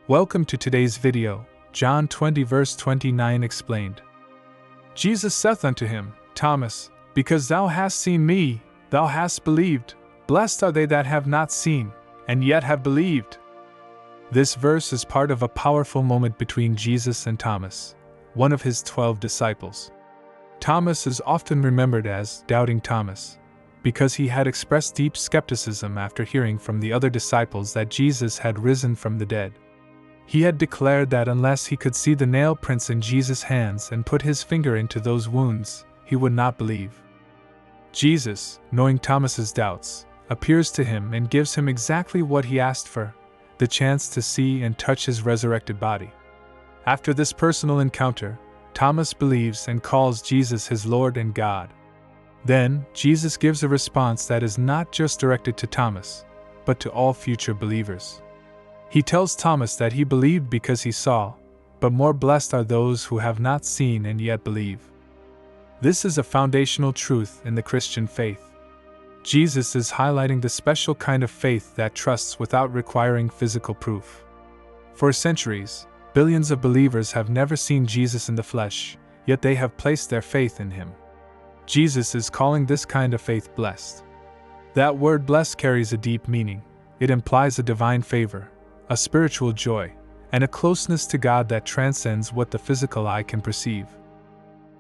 Welcome to today's video, John 20 verse 29 explained. Jesus saith unto him, Thomas, because thou hast seen me, thou hast believed. Blessed are they that have not seen, and yet have believed. This verse is part of a powerful moment between Jesus and Thomas, one of his 12 disciples. Thomas is often remembered as Doubting Thomas, because he had expressed deep skepticism after hearing from the other disciples that Jesus had risen from the dead. He had declared that unless he could see the nail prints in Jesus' hands and put his finger into those wounds, he would not believe. Jesus, knowing Thomas's doubts, appears to him and gives him exactly what he asked for, the chance to see and touch his resurrected body. After this personal encounter, Thomas believes and calls Jesus his Lord and God. Then, Jesus gives a response that is not just directed to Thomas, but to all future believers. He tells Thomas that he believed because he saw, but more blessed are those who have not seen and yet believe. This is a foundational truth in the Christian faith. Jesus is highlighting the special kind of faith that trusts without requiring physical proof. For centuries, billions of believers have never seen Jesus in the flesh, yet they have placed their faith in him. Jesus is calling this kind of faith blessed. That word blessed carries a deep meaning. It implies a divine favor, a spiritual joy, and a closeness to God that transcends what the physical eye can perceive.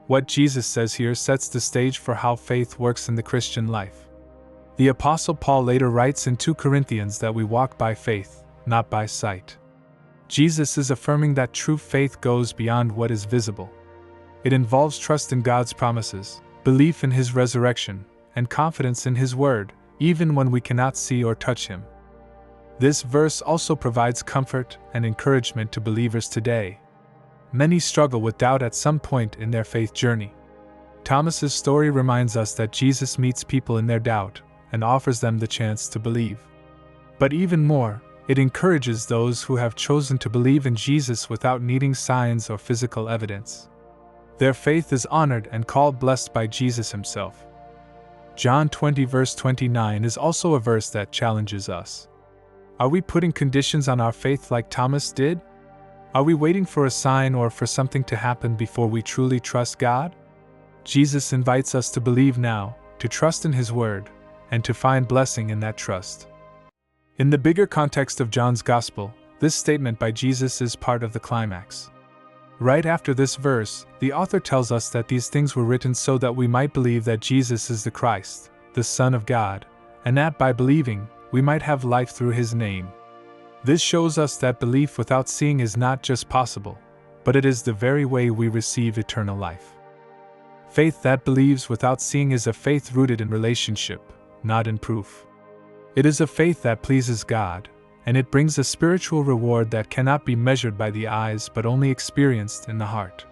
What Jesus says here sets the stage for how faith works in the Christian life. The Apostle Paul later writes in 2 Corinthians that we walk by faith, not by sight. Jesus is affirming that true faith goes beyond what is visible. It involves trust in God's promises, belief in his resurrection, and confidence in his word, even when we cannot see or touch him. This verse also provides comfort and encouragement to believers today. Many struggle with doubt at some point in their faith journey. Thomas's story reminds us that Jesus meets people in their doubt and offers them the chance to believe. But even more, it encourages those who have chosen to believe in Jesus without needing signs or physical evidence. Their faith is honored and called blessed by Jesus himself. John 20 verse 29 is also a verse that challenges us. Are we putting conditions on our faith like Thomas did? Are we waiting for a sign or for something to happen before we truly trust God? Jesus invites us to believe now, to trust in his word, and to find blessing in that trust. In the bigger context of John's Gospel, this statement by Jesus is part of the climax. Right after this verse, the author tells us that these things were written so that we might believe that Jesus is the Christ, the Son of God, and that by believing, we might have life through his name. This shows us that belief without seeing is not just possible, but it is the very way we receive eternal life. Faith that believes without seeing is a faith rooted in relationship, not in proof. It is a faith that pleases God, and it brings a spiritual reward that cannot be measured by the eyes but only experienced in the heart.